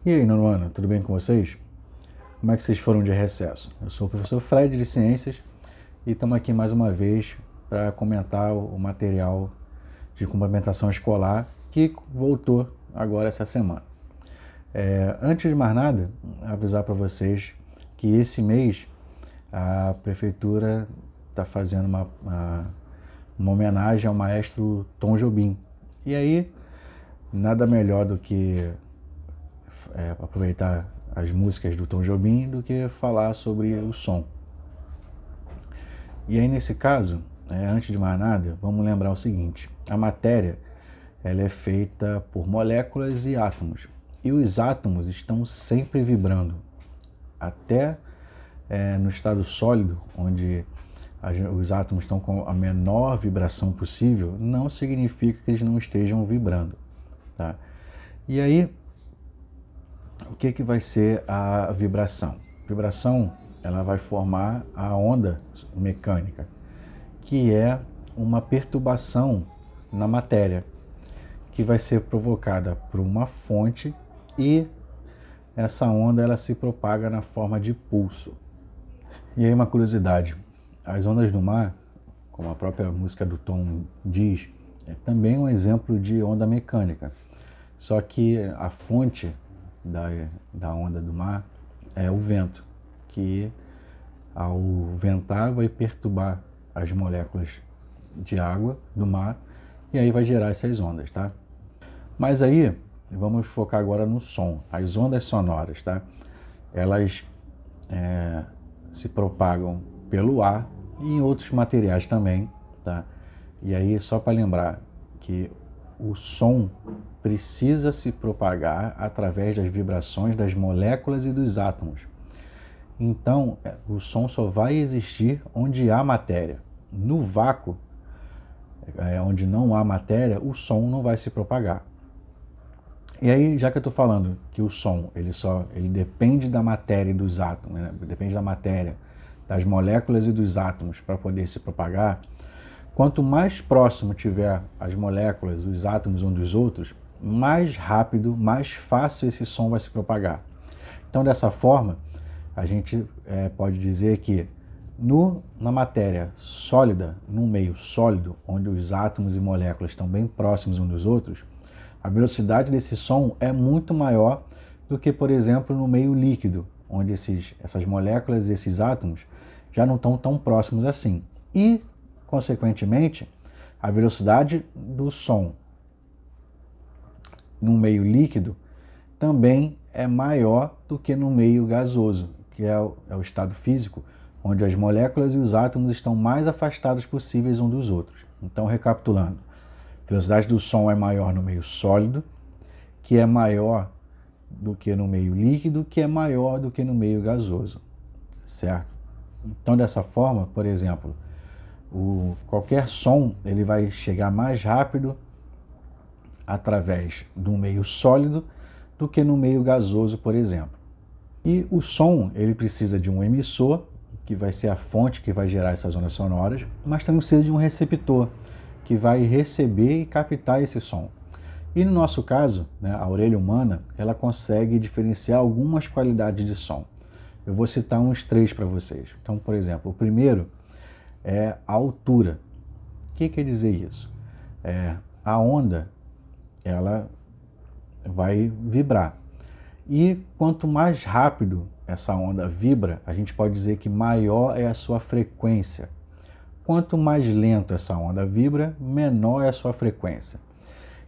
E aí, nono ano, tudo bem com vocês? Como é que vocês foram de recesso? Eu sou o professor Fred de Ciências e estamos aqui mais uma vez para comentar o material de complementação escolar que voltou agora essa semana. Antes de mais nada, avisar para vocês que esse mês a prefeitura está fazendo uma homenagem ao maestro Tom Jobim. E aí, nada melhor do que aproveitar as músicas do Tom Jobim do que falar sobre o som. E aí nesse caso, antes de mais nada, vamos lembrar o seguinte: a matéria ela é feita por moléculas e átomos, e os átomos estão sempre vibrando, até no estado sólido, onde os átomos estão com a menor vibração possível, não significa que eles não estejam vibrando, tá? E aí, o que vai ser a vibração? A vibração ela vai formar a onda mecânica, que é uma perturbação na matéria, que vai ser provocada por uma fonte e essa onda ela se propaga na forma de pulso. E aí uma curiosidade, as ondas do mar, como a própria música do Tom diz, é também um exemplo de onda mecânica, só que a fonte da onda do mar é o vento, que ao ventar vai perturbar as moléculas de água do mar e aí vai gerar essas ondas, tá? Mas aí vamos focar agora no som. As ondas sonoras, tá? Elas se propagam pelo ar e em outros materiais também, tá? E aí só para lembrar que o som precisa se propagar através das vibrações das moléculas e dos átomos. Então, o som só vai existir onde há matéria. No vácuo, onde não há matéria, o som não vai se propagar. E aí, já que eu estou falando que o som ele depende da matéria e dos átomos, né? Depende da matéria, das moléculas e dos átomos para poder se propagar, quanto mais próximo tiver as moléculas, os átomos uns dos outros, mais rápido, mais fácil esse som vai se propagar. Então, dessa forma, a gente pode dizer que na matéria sólida, num meio sólido, onde os átomos e moléculas estão bem próximos uns dos outros, a velocidade desse som é muito maior do que, por exemplo, no meio líquido, onde essas moléculas e esses átomos já não estão tão próximos assim. E, consequentemente, a velocidade do som no meio líquido também é maior do que no meio gasoso, que é o estado físico, onde as moléculas e os átomos estão mais afastados possíveis uns dos outros. Então, recapitulando, a velocidade do som é maior no meio sólido, que é maior do que no meio líquido, que é maior do que no meio gasoso, certo? Então, dessa forma, por exemplo, qualquer som ele vai chegar mais rápido através do meio sólido do que no meio gasoso, por exemplo. E o som ele precisa de um emissor, que vai ser a fonte que vai gerar essas ondas sonoras, mas também precisa de um receptor, que vai receber e captar esse som. E no nosso caso, né, a orelha humana, ela consegue diferenciar algumas qualidades de som. Eu vou citar uns 3 para vocês. Então, por exemplo, o primeiro é a altura. O que quer dizer isso? A onda, ela vai vibrar. E quanto mais rápido essa onda vibra, a gente pode dizer que maior é a sua frequência. Quanto mais lento essa onda vibra, menor é a sua frequência.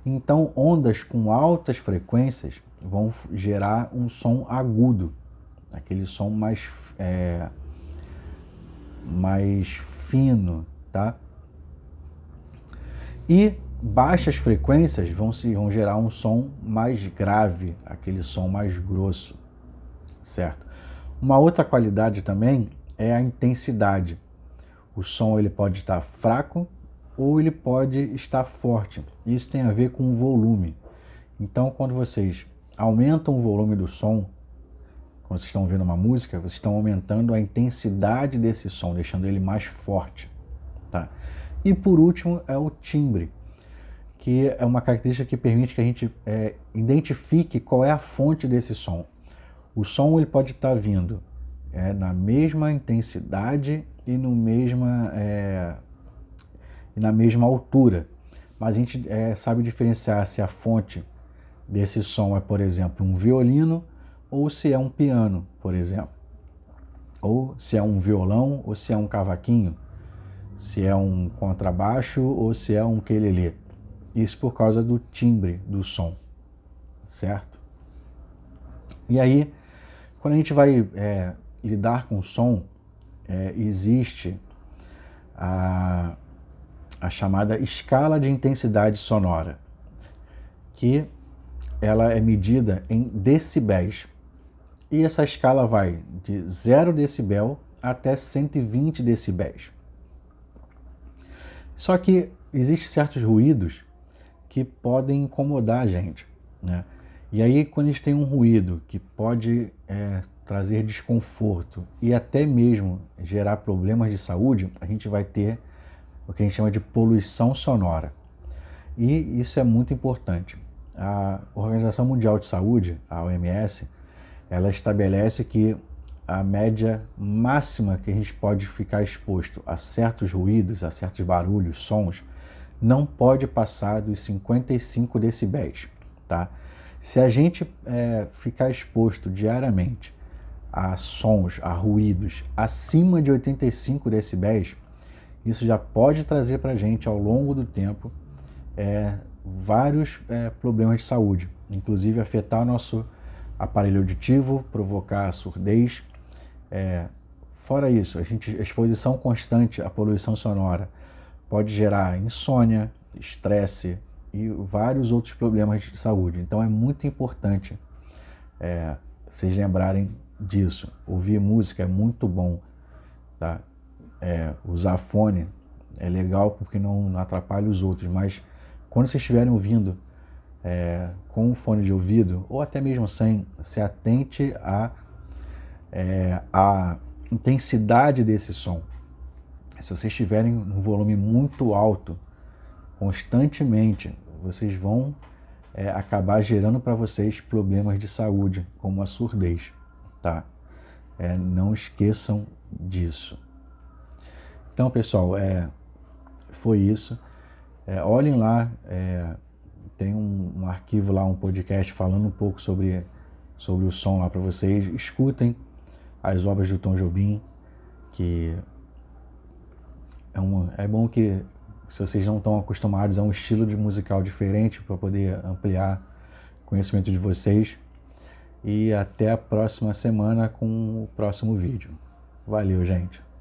Então, ondas com altas frequências vão gerar um som agudo, aquele som mais fino, tá? E baixas frequências vão gerar um som mais grave, aquele som mais grosso, certo? Uma outra qualidade também é a intensidade. O som ele pode estar fraco ou ele pode estar forte. Isso tem a ver com o volume. Então, quando vocês aumentam o volume do som, quando vocês estão ouvindo uma música, vocês estão aumentando a intensidade desse som, deixando ele mais forte, tá? E por último é o timbre, que é uma característica que permite que a gente identifique qual é a fonte desse som. O som ele pode estar vindo na mesma intensidade e na mesma altura, mas a gente sabe diferenciar se a fonte desse som é, por exemplo, um violino ou se é um piano, por exemplo, ou se é um violão ou se é um cavaquinho, se é um contrabaixo ou se é um ukelele. Isso por causa do timbre do som, certo? E aí, quando a gente vai lidar com o som, existe a chamada escala de intensidade sonora, que ela é medida em decibéis. E essa escala vai de 0 decibel até 120 decibéis. Só que existem certos ruídos que podem incomodar a gente, né? E aí, quando a gente tem um ruído que pode trazer desconforto e até mesmo gerar problemas de saúde, a gente vai ter o que a gente chama de poluição sonora. E isso é muito importante. A Organização Mundial de Saúde, a OMS, ela estabelece que a média máxima que a gente pode ficar exposto a certos ruídos, a certos barulhos, sons, não pode passar dos 55 decibéis, tá? Se a gente ficar exposto diariamente a sons, a ruídos acima de 85 decibéis, isso já pode trazer para a gente, ao longo do tempo, vários problemas de saúde, inclusive afetar o nosso aparelho auditivo, provocar surdez. Fora isso, a exposição constante à poluição sonora pode gerar insônia, estresse e vários outros problemas de saúde. Então é muito importante vocês lembrarem disso. Ouvir música é muito bom, tá? Usar fone é legal porque não atrapalha os outros, mas quando vocês estiverem ouvindo com um fone de ouvido, ou até mesmo sem, se atente à intensidade desse som. Se vocês estiverem num volume muito alto, constantemente, vocês vão acabar gerando para vocês problemas de saúde, como a surdez, tá? Não esqueçam disso. Então, pessoal, foi isso. Olhem lá, tem um arquivo lá, um podcast falando um pouco sobre o som lá para vocês. Escutem as obras do Tom Jobim, que é bom que, se vocês não estão acostumados a um estilo de musical diferente, para poder ampliar o conhecimento de vocês. E até a próxima semana com o próximo vídeo. Valeu, gente!